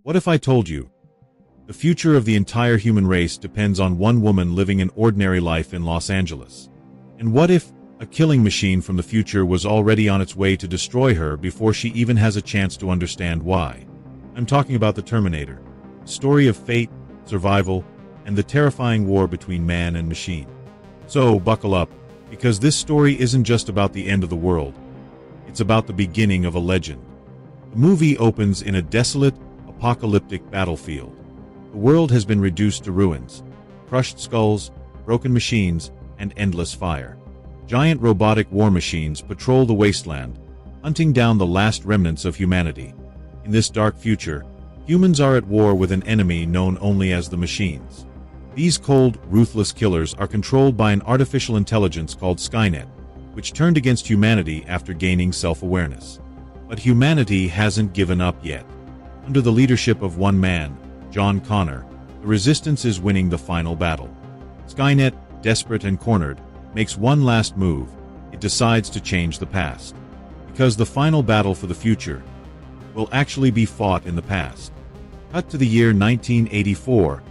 What if I told you? The future of the entire human race depends on one woman living an ordinary life in Los Angeles. And what if a killing machine from the future was already on its way to destroy her before she even has a chance to understand why? I'm talking about the Terminator, a story of fate, survival, and the terrifying war between man and machine. So buckle up, because this story isn't just about the end of the world. It's about the beginning of a legend. The movie opens in a desolate, apocalyptic battlefield. The world has been reduced to ruins, crushed skulls, broken machines, and endless fire. Giant robotic war machines patrol the wasteland, hunting down the last remnants of humanity. In this dark future, humans are at war with an enemy known only as the machines. These cold, ruthless killers are controlled by an artificial intelligence called Skynet, which turned against humanity after gaining self-awareness. But humanity hasn't given up yet. Under the leadership of one man, John Connor, the resistance is winning the final battle. Skynet, desperate and cornered, makes one last move. It decides to change the past. Because the final battle for the future will actually be fought in the past. Cut to the year 1984,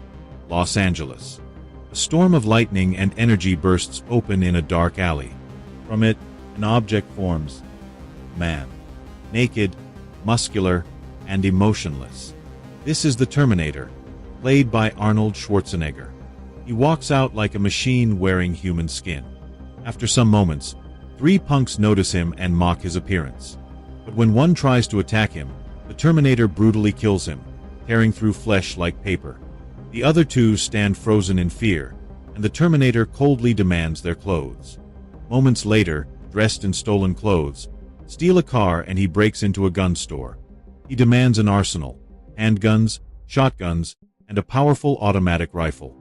Los Angeles. A storm of lightning and energy bursts open in a dark alley. From it, an object forms. Man. Naked, muscular, and emotionless. This is the Terminator, played by Arnold Schwarzenegger. He walks out like a machine wearing human skin. After some moments, 3 punks notice him and mock his appearance. But when one tries to attack him, the Terminator brutally kills him, tearing through flesh like paper. The other 2 stand frozen in fear, and the Terminator coldly demands their clothes. Moments later, dressed in stolen clothes, steal a car and he breaks into a gun store. He demands an arsenal, handguns, shotguns, and a powerful automatic rifle.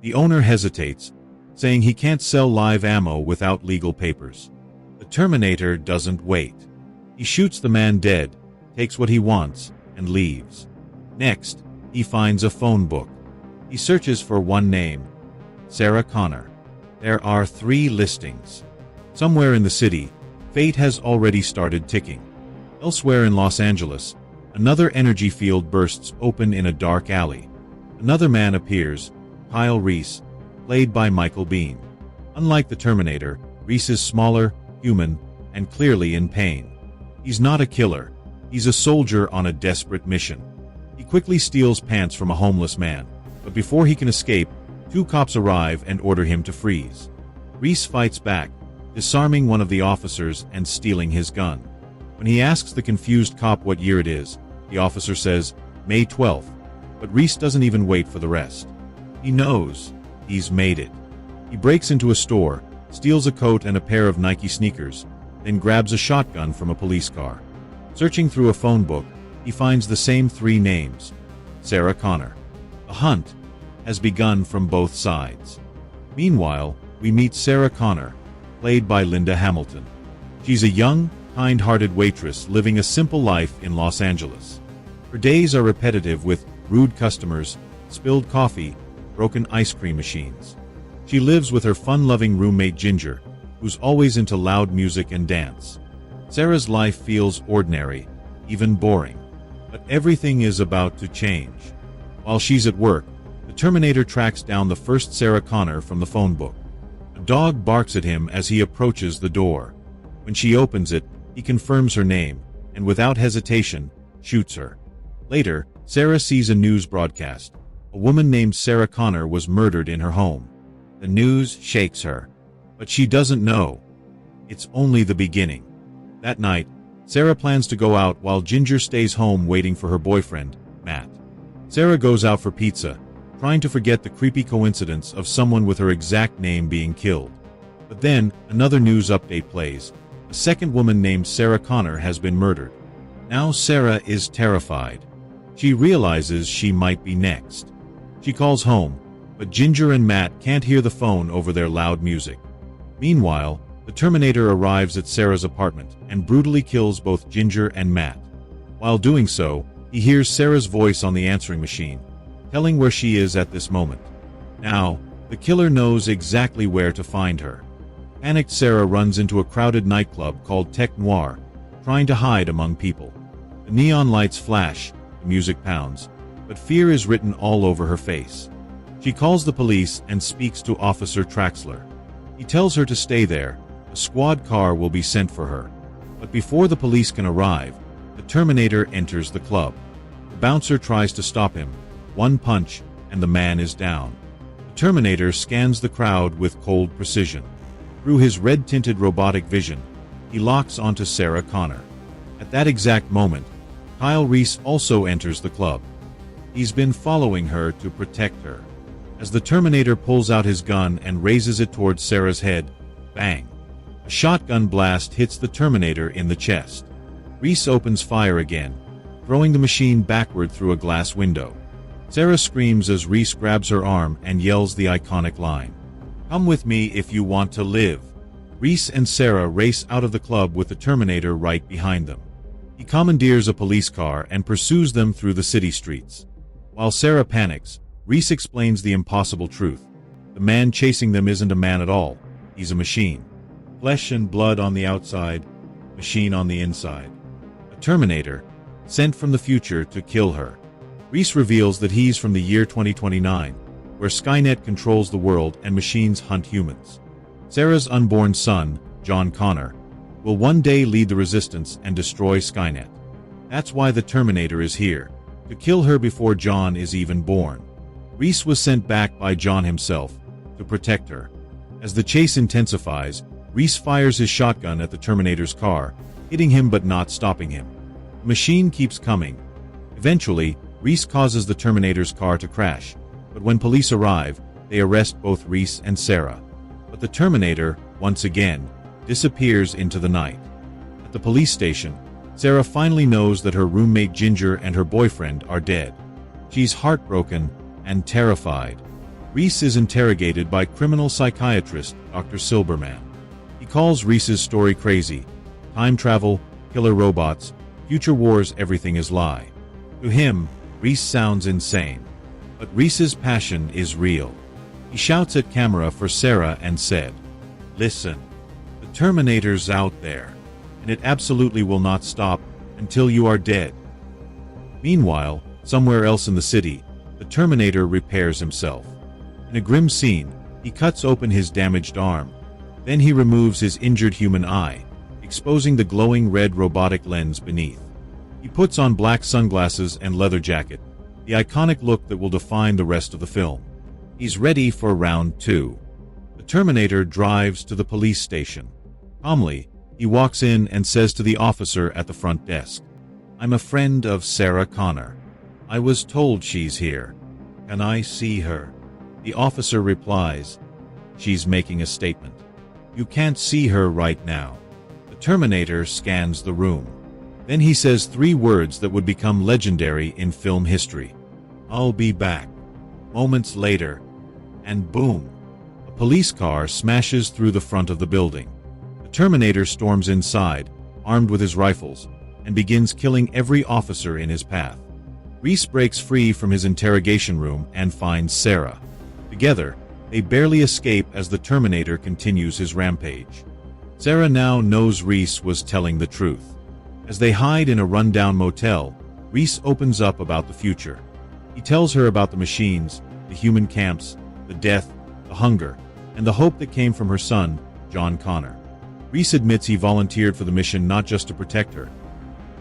The owner hesitates, saying he can't sell live ammo without legal papers. The Terminator doesn't wait. He shoots the man dead, takes what he wants, and leaves. Next, he finds a phone book. He searches for one name, Sarah Connor. There are 3 listings. Somewhere in the city, fate has already started ticking. Elsewhere in Los Angeles, another energy field bursts open in a dark alley. Another man appears, Reese, played by Michael Biehn. Unlike the Terminator, Reese is smaller, human, and clearly in pain. He's not a killer. He's a soldier on a desperate mission. He quickly steals pants from a homeless man, but before he can escape, 2 cops arrive and order him to freeze. Reese fights back, disarming one of the officers and stealing his gun. When he asks the confused cop what year it is, the officer says, May 12th, but Reese doesn't even wait for the rest. He knows. He's made it. He breaks into a store, steals a coat and a pair of Nike sneakers, then grabs a shotgun from a police car. Searching through a phone book, he finds the same 3 names, Sarah Connor. A hunt has begun from both sides. Meanwhile, we meet Sarah Connor, played by Linda Hamilton. She's a young, kind-hearted waitress living a simple life in Los Angeles. Her days are repetitive with rude customers, spilled coffee, broken ice cream machines. She lives with her fun-loving roommate Ginger, who's always into loud music and dance. Sarah's life feels ordinary, even boring. But everything is about to change. While she's at work, the Terminator tracks down the first Sarah Connor from the phone book. A dog barks at him as he approaches the door. When she opens it, he confirms her name, and without hesitation, shoots her. Later, Sarah sees a news broadcast. A woman named Sarah Connor was murdered in her home. The news shakes her. But she doesn't know. It's only the beginning. That night, Sarah plans to go out while Ginger stays home waiting for her boyfriend, Matt. Sarah goes out for pizza, trying to forget the creepy coincidence of someone with her exact name being killed. But then, another news update plays. A second woman named Sarah Connor has been murdered. Now Sarah is terrified. She realizes she might be next. She calls home, but Ginger and Matt can't hear the phone over their loud music. Meanwhile, the Terminator arrives at Sarah's apartment and brutally kills both Ginger and Matt. While doing so, he hears Sarah's voice on the answering machine, telling where she is at this moment. Now, the killer knows exactly where to find her. Panicked Sarah runs into a crowded nightclub called Tech Noir, trying to hide among people. The neon lights flash, the music pounds, but fear is written all over her face. She calls the police and speaks to Officer Traxler. He tells her to stay there. A squad car will be sent for her. But before the police can arrive, the Terminator enters the club. The bouncer tries to stop him. One punch, and the man is down. The Terminator scans the crowd with cold precision. Through his red-tinted robotic vision, he locks onto Sarah Connor. At that exact moment, Kyle Reese also enters the club. He's been following her to protect her. As the Terminator pulls out his gun and raises it towards Sarah's head, bang! A shotgun blast hits the Terminator in the chest. Reese opens fire again, throwing the machine backward through a glass window. Sarah screams as Reese grabs her arm and yells the iconic line, "Come with me if you want to live." Reese and Sarah race out of the club with the Terminator right behind them. He commandeers a police car and pursues them through the city streets. While Sarah panics, Reese explains the impossible truth. The man chasing them isn't a man at all. He's a machine. Flesh and blood on the outside, machine on the inside. A Terminator, sent from the future to kill her. Reese reveals that he's from the year 2029, where Skynet controls the world and machines hunt humans. Sarah's unborn son, John Connor, will one day lead the resistance and destroy Skynet. That's why the Terminator is here, to kill her before John is even born. Reese was sent back by John himself, to protect her. As the chase intensifies, Reese fires his shotgun at the Terminator's car, hitting him but not stopping him. The machine keeps coming. Eventually, Reese causes the Terminator's car to crash, but when police arrive, they arrest both Reese and Sarah. But the Terminator, once again, disappears into the night. At the police station, Sarah finally knows that her roommate Ginger and her boyfriend are dead. She's heartbroken and terrified. Reese is interrogated by criminal psychiatrist Dr. Silberman. He calls Reese's story crazy. Time travel, killer robots, future wars, everything is lie. To him, Reese sounds insane. But Reese's passion is real. He shouts at camera for Sarah and said, "Listen, the Terminator's out there, and it absolutely will not stop until you are dead." Meanwhile, somewhere else in the city, the Terminator repairs himself. In a grim scene, he cuts open his damaged arm. Then he removes his injured human eye, exposing the glowing red robotic lens beneath. He puts on black sunglasses and leather jacket, the iconic look that will define the rest of the film. He's ready for round 2. The Terminator drives to the police station. Calmly, he walks in and says to the officer at the front desk, "I'm a friend of Sarah Connor. I was told she's here. Can I see her?" The officer replies, "She's making a statement. You can't see her right now." The Terminator scans the room. Then he says 3 words that would become legendary in film history. "I'll be back." Moments later, and boom, a police car smashes through the front of the building. The Terminator storms inside, armed with his rifles, and begins killing every officer in his path. Reese breaks free from his interrogation room and finds Sarah. Together, they barely escape as the Terminator continues his rampage. Sarah now knows Reese was telling the truth. As they hide in a rundown motel, Reese opens up about the future. He tells her about the machines, the human camps, the death, the hunger, and the hope that came from her son, John Connor. Reese admits he volunteered for the mission not just to protect her,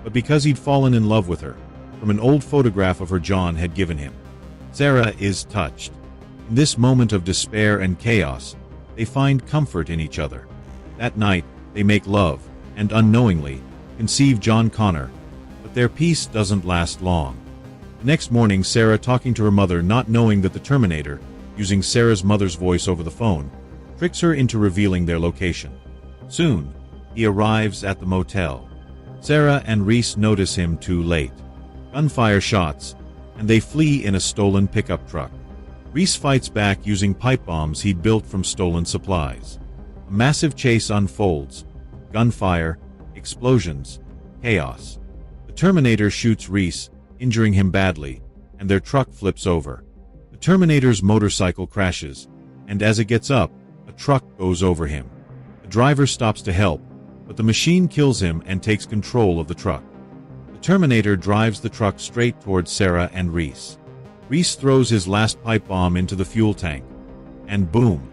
but because he'd fallen in love with her, from an old photograph of her John had given him. Sarah is touched. In this moment of despair and chaos, they find comfort in each other. That night, they make love, and unknowingly, conceive John Connor, but their peace doesn't last long. The next morning, Sarah talking to her mother, not knowing that the Terminator, using Sarah's mother's voice over the phone, tricks her into revealing their location. Soon, he arrives at the motel. Sarah and Reese notice him too late. Gunfire shots, and they flee in a stolen pickup truck. Reese fights back using pipe bombs he'd built from stolen supplies. A massive chase unfolds. Gunfire, explosions, chaos. The Terminator shoots Reese, injuring him badly, and their truck flips over. The Terminator's motorcycle crashes, and as it gets up, a truck goes over him. The driver stops to help, but the machine kills him and takes control of the truck. The Terminator drives the truck straight towards Sarah and Reese. Reese throws his last pipe bomb into the fuel tank. And boom!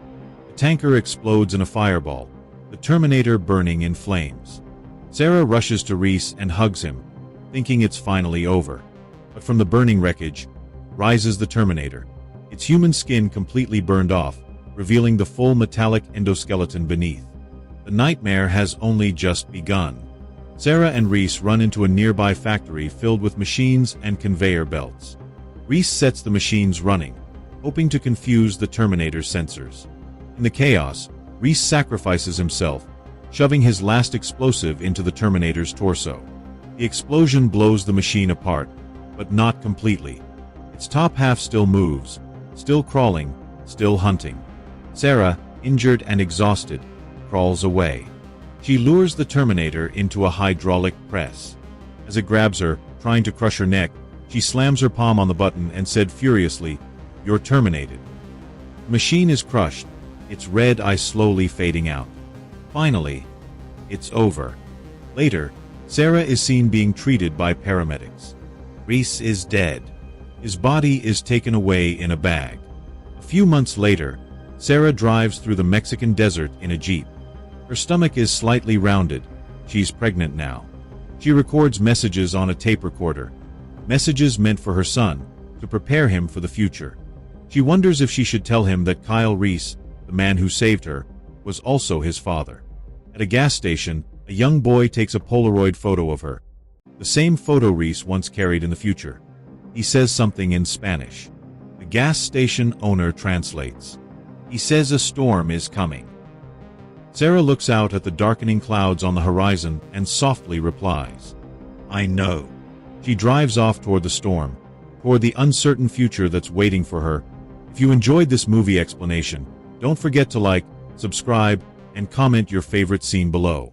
The tanker explodes in a fireball, the Terminator burning in flames. Sarah rushes to Reese and hugs him, thinking it's finally over. But from the burning wreckage rises the Terminator, its human skin completely burned off, revealing the full metallic endoskeleton beneath. The nightmare has only just begun. Sarah and Reese run into a nearby factory filled with machines and conveyor belts. Reese sets the machines running, hoping to confuse the Terminator's sensors. In the chaos, Reese sacrifices himself, shoving his last explosive into the Terminator's torso. The explosion blows the machine apart, but not completely. Its top half still moves, still crawling, still hunting. Sarah, injured and exhausted, crawls away. She lures the Terminator into a hydraulic press. As it grabs her, trying to crush her neck, she slams her palm on the button and said furiously, "You're terminated." The machine is crushed, its red eye slowly fading out. Finally, it's over. Later, Sarah is seen being treated by paramedics. Reese is dead. His body is taken away in a bag. A few months later, Sarah drives through the Mexican desert in a Jeep. Her stomach is slightly rounded. She's pregnant now. She records messages on a tape recorder. Messages meant for her son, to prepare him for the future. She wonders if she should tell him that Kyle Reese, the man who saved her, was also his father. At a gas station, a young boy takes a Polaroid photo of her. The same photo Reese once carried in the future. He says something in Spanish. The gas station owner translates. He says a storm is coming. Sarah looks out at the darkening clouds on the horizon and softly replies, "I know." She drives off toward the storm, toward the uncertain future that's waiting for her. If you enjoyed this movie explanation, don't forget to like, subscribe, and comment your favorite scene below.